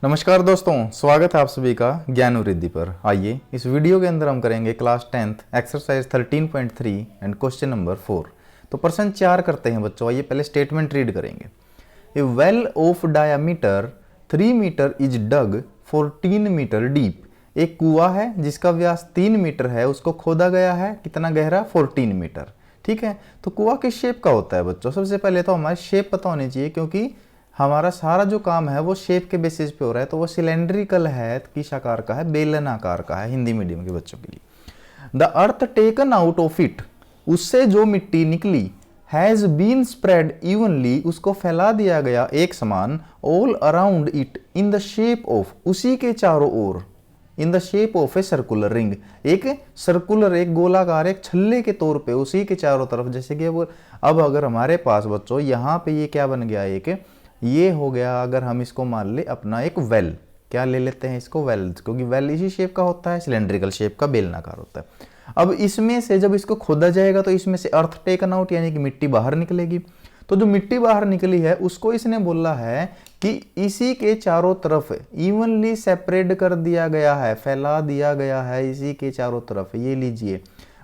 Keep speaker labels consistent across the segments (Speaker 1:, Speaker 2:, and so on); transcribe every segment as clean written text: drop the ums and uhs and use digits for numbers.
Speaker 1: नमस्कार दोस्तों, स्वागत है आप सभी का ज्ञान वृद्धि पर। आइए इस वीडियो के अंदर हम करेंगे class 10th exercise 13.3 and question number 4। तो प्रश्न 4 करते हैं बच्चों। आइए पहले स्टेटमेंट रीड करेंगे। A well of diameter 3 metre is dug 14 metre deep. एक कुआं है जिसका व्यास 3 मीटर है, उसको खोदा गया है कितना गहरा, 14 मीटर। ठीक है, तो कुआं किस शेप का होता है बच्चों? सबसे पहले तो हमारी शेप पता होनी चाहिए, क्योंकि हमारा सारा जो काम है वो शेप के बेसिस पे हो रहा है। तो वो सिलेंड्रिकल है, किस आकार का है, बेलन आकार का है, हिंदी मीडियम के बच्चों के लिए। The earth taken out of it, उससे जो मिट्टी निकली, हैज बीन स्प्रेड इवनली, उसको फैला दिया गया एक समान, all around it in the shape of, उसी के चारों ओर, in the shape of a circular ring, एक सर्कुलर, एक गोलाकार, एक छल्ले के तौर पे उसी के चारों तरफ। जैसे कि अब अगर हमारे पास बच्चों यहाँ पे ये क्या बन गया, एक ये हो गया, अगर हम इसको मान ले अपना एक वेल, क्या ले लेते हैं इसको, वेल, क्योंकि वेल इसी शेप का होता है, सिलेंड्रिकल शेप का, बेलनाकार होता है। अब इसमें से जब इसको खोदा जाएगा तो इसमें से अर्थ टेकन आउट यानी कि मिट्टी बाहर निकलेगी। तो जो मिट्टी बाहर निकली है उसको इसने बोला है कि इसी के चारों तरफ इवनली सेपरेट कर दिया गया है, फैला दिया गया है इसी के चारों तरफ, ये लीजिए।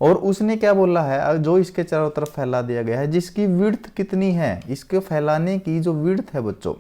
Speaker 1: और उसने क्या बोला है, जो इसके चारों तरफ फैला दिया गया है, जिसकी विड्थ कितनी है, इसके फैलाने की जो विड्थ है बच्चों,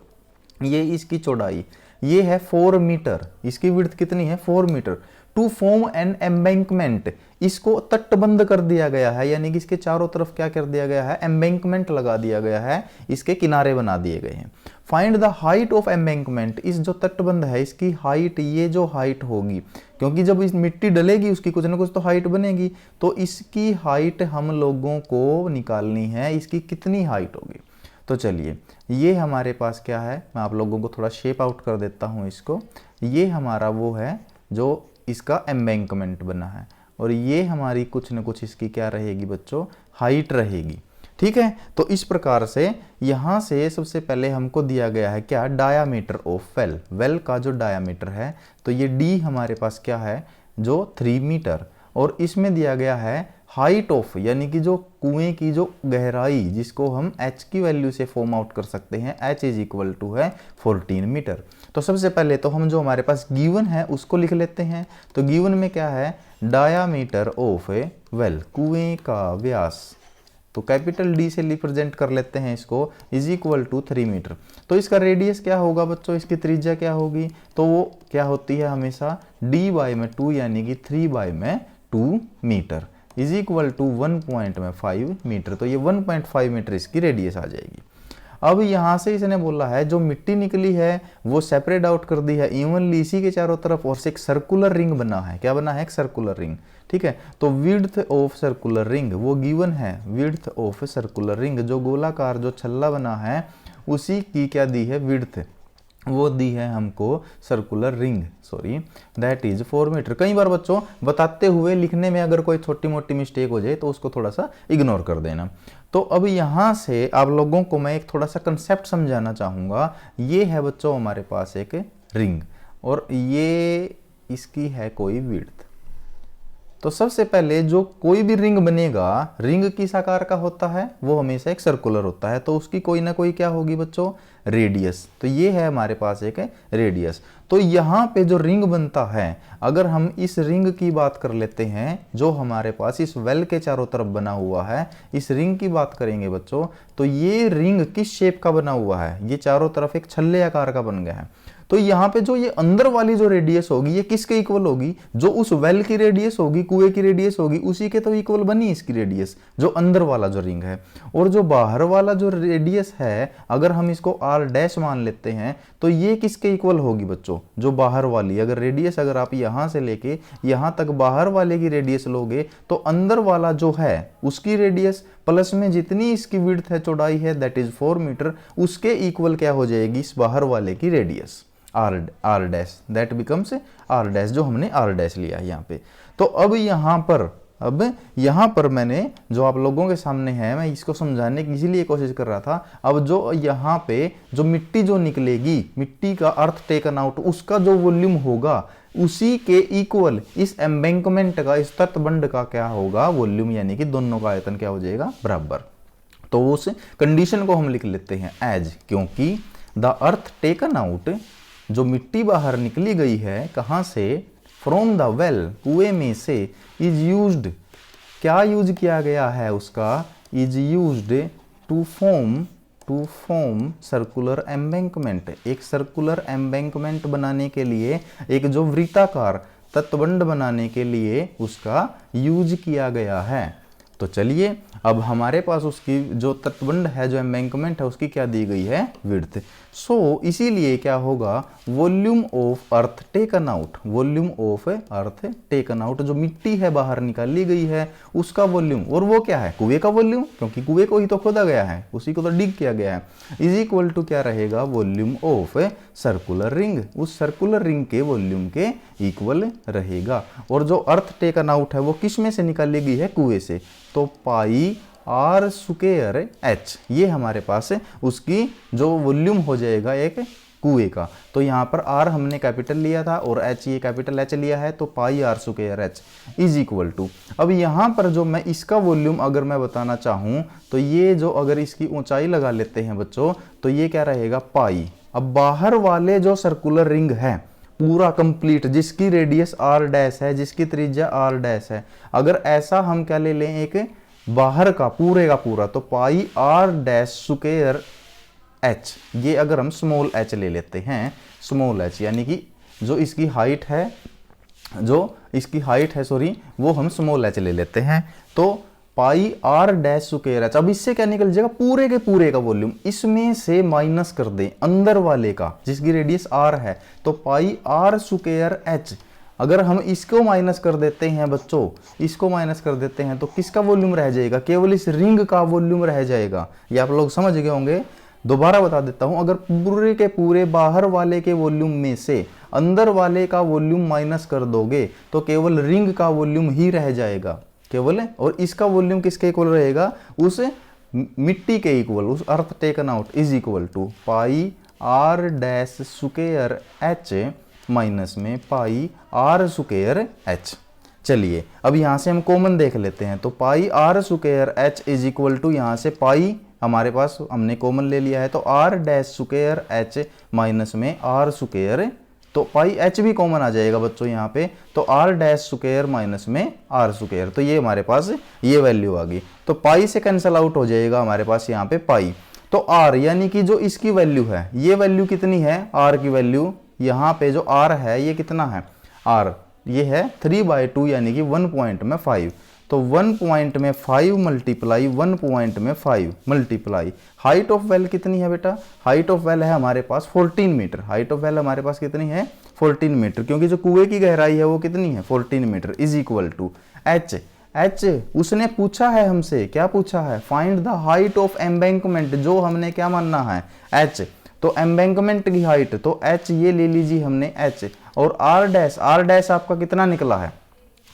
Speaker 1: ये इसकी चौड़ाई, ये है 4 मीटर, इसकी विड्थ कितनी है, 4 metre. To form an embankment, इसको तटबंध कर दिया गया है, यानी कि इसके चारों तरफ क्या कर दिया गया है, एम्बैंकमेंट लगा दिया गया है, इसके किनारे बना दिए गए हैं। Find the height of embankment, इस जो तटबंध है इसकी हाइट, ये जो हाइट होगी, क्योंकि जब इस मिट्टी डलेगी उसकी कुछ ना कुछ तो हाइट बनेगी, तो इसकी हाइट हम लोगों को निकालनी है, इसकी कितनी हाइट होगी। तो चलिए, ये हमारे पास क्या है, मैं आप लोगों को थोड़ा शेप आउट कर देता हूँ इसको। ये हमारा वो है जो इसका एम्बैंकमेंट बना है, और ये हमारी कुछ न कुछ इसकी क्या रहेगी बच्चों, हाइट रहेगी। ठीक है, तो इस प्रकार से यहाँ से सबसे पहले हमको दिया गया है क्या, डायामीटर ऑफ वेल, वेल का जो डायामीटर है, तो ये डी हमारे पास क्या है, जो 3 मीटर, और इसमें दिया गया है हाइट ऑफ, यानी कि जो कुएं की जो गहराई, जिसको हम h की वैल्यू से फॉर्म आउट कर सकते हैं, h इज इक्वल टू है 14 मीटर। तो सबसे पहले तो हम जो हमारे पास गिवन है उसको लिख लेते हैं। तो गिवन में क्या है, डायामीटर ऑफ ए वेल, कुएं का व्यास, तो कैपिटल डी से रिप्रेजेंट कर लेते हैं इसको, इज इक्वल टू 3 मीटर। तो इसका रेडियस क्या होगा बच्चों, इसकी त्रिज्या क्या होगी, तो वो क्या होती है हमेशा डी बाई में 2, यानी कि 3 बाई में 2 metre, is equal to 1.5 metre. तो ये 1.5 मीटर इसकी रेडियस आ जाएगी। अब यहाँ से इसने बोला है जो मिट्टी निकली है वो सेपरेट आउट कर दी है इवनली इसी के चारों तरफ, और से एक सर्कुलर रिंग बना है, क्या बना है, एक सर्कुलर रिंग। ठीक है, तो विड्थ ऑफ सर्कुलर रिंग वो गिवन है, विड्थ ऑफ सर्कुलर रिंग, जो गोलाकार जो छल्ला बना है उसी की क्या दी है, विड्थ, वो दी है हमको circular ring, sorry, that is 4 metre. कई बार बच्चों बताते हुए लिखने में अगर कोई छोटी मोटी मिस्टेक हो जाए तो उसको थोड़ा सा इग्नोर कर देना। तो अब यहाँ से आप लोगों को मैं एक थोड़ा सा कंसेप्ट समझाना चाहूँगा। ये है बच्चों हमारे पास एक रिंग, और ये इसकी है कोई विड्थ। तो सबसे पहले जो कोई भी रिंग बनेगा, रिंग किस आकार का होता है, वो हमेशा एक सर्कुलर होता है, तो उसकी कोई ना कोई क्या होगी बच्चों, रेडियस। तो ये है हमारे पास एक रेडियस। तो यहाँ पे जो रिंग बनता है, अगर हम इस रिंग की बात कर लेते हैं जो हमारे पास इस वेल के चारों तरफ बना हुआ है, इस रिंग की बात करेंगे बच्चों, तो ये रिंग किस शेप का बना हुआ है, ये चारों तरफ एक छल्ले आकार का बन गया है। तो यहाँ पे जो ये अंदर वाली जो रेडियस होगी ये किसके इक्वल होगी, जो उस वेल की रेडियस होगी, कुएं की रेडियस होगी, उसी के तो इक्वल बनी इसकी रेडियस, जो अंदर वाला जो रिंग है। और जो बाहर वाला जो रेडियस है, अगर हम इसको आर डैश मान लेते हैं, तो ये किसके इक्वल होगी बच्चों, जो बाहर वाली, अगर रेडियस अगर आप यहाँ से लेके यहाँ तक बाहर वाले की रेडियस लोगे, तो अंदर वाला जो है उसकी रेडियस प्लस में जितनी इसकी विड्थ है, चौड़ाई है, दैट इज 4 मीटर, उसके इक्वल क्या हो जाएगी इस बाहर वाले की radius, R dash, that becomes R dash, जो हमने आर डैश लिया है यहाँ पे। तो अब यहाँ पर मैंने जो आप लोगों के सामने है, मैं इसको समझाने की इसीलिए कोशिश कर रहा था। अब जो यहाँ पे जो मिट्टी जो निकलेगी, मिट्टी का अर्थ टेकन आउट, उसका जो वॉल्यूम होगा उसी के इक्वल इस एम्बैंकमेंट का, इस तटबंध का क्या होगा, वॉल्यूम, यानी कि दोनों का आयतन क्या हो जाएगा, बराबर। तो उस कंडीशन को हम लिख लेते हैं एज, क्योंकि द अर्थ टेकन आउट जो मिट्टी बाहर निकली गई है कहाँ से, फ्रॉम द वेल, कुएं में से, इज यूज्ड, क्या यूज किया गया है उसका, is used to form circular embankment, एक सर्कुलर एम्बैंकमेंट बनाने के लिए, एक जो वृत्ताकार तटबंध बनाने के लिए उसका यूज किया गया है। तो चलिए अब हमारे पास उसकी जो तटबंध है, जो एम्बैंकमेंट है, उसकी क्या दी गई है, विड्थ। सो इसीलिए क्या होगा, volume of earth taken out, volume of earth taken out, जो मिट्टी है बाहर निकाली गई है उसका वॉल्यूम, और वो क्या है, कुएं का वॉल्यूम, क्योंकि कुएं को ही तो खोदा गया है, उसी को तो डिग किया गया है, इज इक्वल टू क्या रहेगा, वॉल्यूम ऑफ सर्कुलर रिंग, उस सर्कुलर रिंग के वॉल्यूम के इक्वल रहेगा। और जो अर्थ टेकन आउट है वो किस में से निकाली गई है, कुएं से, तो पाई आर स्क्वायर एच, ये हमारे पास उसकी जो वॉल्यूम हो जाएगा एक कुएं का। तो यहाँ पर आर हमने कैपिटल लिया था और एच ये कैपिटल एच लिया है, तो pi R square H is equal to, अब यहाँ पर जो मैं इसका वॉल्यूम अगर मैं बताना चाहूँ तो ये जो अगर इसकी ऊंचाई लगा लेते हैं बच्चों, तो ये क्या रहेगा, पाई। अब बाहर वाले जो सर्कुलर रिंग है पूरा कंप्लीट, जिसकी रेडियस आर डैश है, जिसकी त्रिज्या आर डैश है, अगर ऐसा हम क्या ले लें एक बाहर का पूरे का पूरा, तो pi R dash square H, ये अगर हम स्मॉल एच ले लेते हैं, स्मॉल एच यानी कि जो इसकी हाइट है, सॉरी, वो हम स्मॉल एच ले लेते हैं, तो pi R dash square H. अब इससे क्या निकल जाएगा, पूरे के पूरे का वॉल्यूम, इसमें से माइनस कर दें अंदर वाले का जिसकी रेडियस आर है, तो पाई आर स्क्वायर एच। अगर हम इसको माइनस कर देते हैं बच्चों, इसको माइनस कर देते हैं तो किसका वॉल्यूम रह जाएगा, केवल इस रिंग का वॉल्यूम रह जाएगा। ये आप लोग समझ गए होंगे, दोबारा बता देता हूं, अगर पूरे के पूरे बाहर वाले के वॉल्यूम में से अंदर वाले का वॉल्यूम माइनस कर दोगे तो केवल रिंग का वॉल्यूम ही रह जाएगा केवल, और इसका वॉल्यूम किसके इक्वल रहेगा, उस मिट्टी के इक्वल, उस earth taken out is equal to pi R dash square H minus में पाई आर स्क्वायर एच। चलिए अब यहाँ से हम कॉमन देख लेते हैं, तो pi R square H is equal to, यहाँ से पाई हमारे पास हमने कॉमन ले लिया है, तो R dash square H minus में आर स्क्वायर, तो पाई एच भी कॉमन आ जाएगा बच्चों यहाँ पे, तो आर डैश स्क्वायर माइनस में आर स्क्वायर, तो ये हमारे पास ये वैल्यू आ गई, तो पाई से कैंसल आउट हो जाएगा हमारे पास यहाँ पे पाई। तो आर यानी कि जो इसकी वैल्यू है, ये वैल्यू कितनी है, आर की वैल्यू यहाँ पे जो आर है ये कितना है, आर ये है 3/2 यानी कि 1 पॉइंट में 5, तो 1 पॉइंट में 5 मल्टीप्लाई 1 पॉइंट में 5 मल्टीप्लाई हाइट ऑफ वेल कितनी है बेटा, हाइट ऑफ वेल है हमारे पास 14 मीटर, हाइट ऑफ वेल हमारे पास कितनी है 14 मीटर, क्योंकि जो कुएं की गहराई है वो कितनी है 14 metre, is equal to H. H उसने पूछा है हमसे, क्या पूछा है, find the height of embankment, जो हमने क्या मानना है एच, तो एम्बैंकमेंट की हाइट, तो एच ये ले लीजिए हमने एच, और आर डैश आपका कितना निकला है,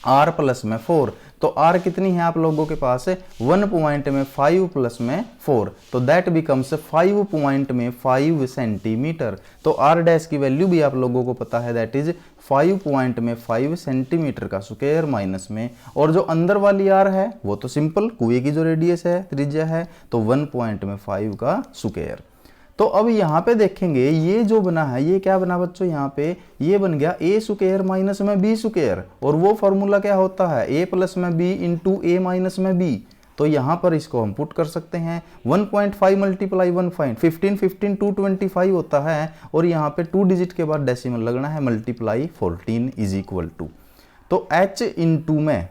Speaker 1: आर प्लस में 4, तो आर कितनी है आप लोगों के पास 1 पॉइंट में 5 प्लस में 4, तो दैट बिकम्स 5 पॉइंट में 5 सेंटीमीटर, तो आर डैश की वैल्यू भी आप लोगों को पता है, दैट इज 5 पॉइंट में 5 सेंटीमीटर का स्क्वायर माइनस में, और जो अंदर वाली आर है वो तो सिंपल कुएं की जो रेडियस है त्रिज्या है, तो 1 पॉइंट में 5 का स्क्वायर। तो अब यहाँ पे देखेंगे ये जो बना है ये क्या बना बच्चों, यहाँ पे ये बन गया ए स्क्वायर माइनस में बी स्क्वायर, और वो फॉर्मूला क्या होता है ए प्लस में बी इंटू ए माइनस में बी, तो यहाँ पर इसको हम पुट कर सकते हैं 1.5 मल्टीप्लाई 1 15 225 होता है, और यहाँ पे 2 डिजिट के बाद डेसिमल लगना है, मल्टीप्लाई 14 इज इक्वल टू, तो h इंटू में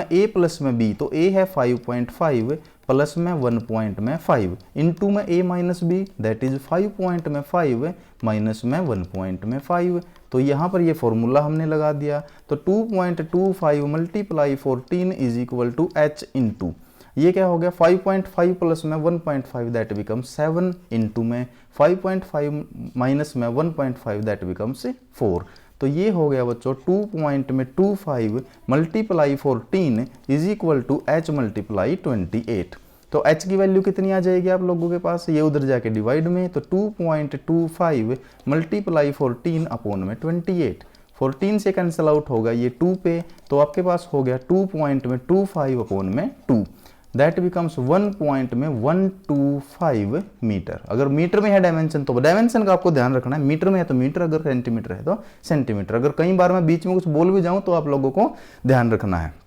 Speaker 1: a प्लस में b, तो a है 5.5 प्लस में 1 पॉइंट में 5 इंटू में a minus b, that is 5 point में 5 माइनस में 1 पॉइंट में 5, तो यहाँ पर ये फॉर्मूला हमने लगा दिया, तो 2.25 multiply 14 is equal to h into, ये क्या हो गया 5.5 प्लस में 1.5 दैट बिकम 7 इंटू में 5.5 माइनस में 1.5 दैट बिकम्स 4, तो ये हो गया बच्चों 2.25 multiply 14 is equal to h multiply 28, तो h की वैल्यू कितनी आ जाएगी आप लोगों के पास, ये उधर जाके डिवाइड में, तो 2.25 मल्टीप्लाई 14 अपॉन में 28, 14 से कैंसिल आउट होगा ये 2 पे, तो आपके पास हो गया 2.25 अपॉन में 2, दैट बिकम्स 1 पॉइंट में 125 मीटर। अगर मीटर में है डायमेंशन तो डायमेंशन का आपको ध्यान रखना है, मीटर में है तो मीटर, अगर सेंटीमीटर है तो सेंटीमीटर। अगर कई बार मैं बीच में कुछ बोल भी जाऊं तो आप लोगों को ध्यान रखना है।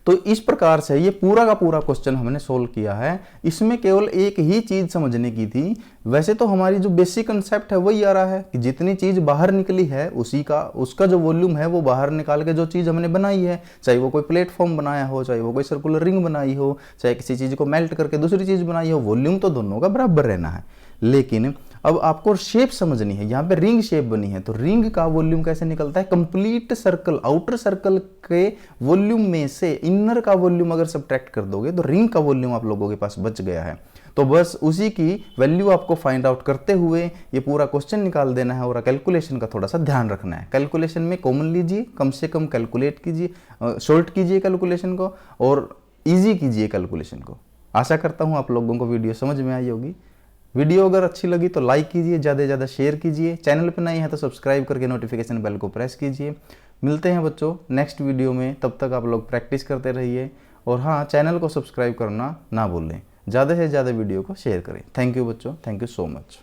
Speaker 1: तो इस प्रकार से ये पूरा का पूरा क्वेश्चन हमने सोल्व किया है। इसमें केवल एक ही चीज समझने की थी, वैसे तो हमारी जो बेसिक कंसेप्ट है वही आ रहा है कि जितनी चीज बाहर निकली है उसका जो वॉल्यूम है वो बाहर निकाल के जो चीज हमने बनाई है, चाहे वो कोई प्लेटफॉर्म बनाया हो, चाहे वो कोई सर्कुलर रिंग बनाई हो, चाहे किसी चीज को मेल्ट करके दूसरी चीज बनाई हो, वॉल्यूम तो दोनों का बराबर रहना है। लेकिन अब आपको शेप समझनी है। यहाँ पे रिंग शेप बनी है तो रिंग का वॉल्यूम कैसे निकलता है, कंप्लीट सर्कल, आउटर सर्कल के वॉल्यूम में से इनर का वॉल्यूम अगर सब्ट्रैक्ट कर दोगे तो रिंग का वॉल्यूम आप लोगों के पास बच गया है। तो बस उसी की वैल्यू आपको फाइंड आउट करते हुए ये पूरा क्वेश्चन निकाल देना है और कैलकुलेशन का थोड़ा सा ध्यान रखना है। कैलकुलेशन में कॉमन लीजिए, कम से कम कैलकुलेट कीजिए, शॉर्ट कीजिए कैलकुलेशन को और ईजी कीजिए कैलकुलेशन को। आशा करता हूँ आप लोगों को वीडियो समझ में आई होगी। वीडियो अगर अच्छी लगी तो लाइक कीजिए, ज़्यादा से ज़्यादा शेयर कीजिए, चैनल पर नए हैं तो सब्सक्राइब करके नोटिफिकेशन बेल को प्रेस कीजिए। मिलते हैं बच्चों नेक्स्ट वीडियो में, तब तक आप लोग प्रैक्टिस करते रहिए और हाँ, चैनल को सब्सक्राइब करना ना भूलें। ज़्यादा से ज़्यादा वीडियो को शेयर करें। थैंक यू बच्चों, थैंक यू सो मच।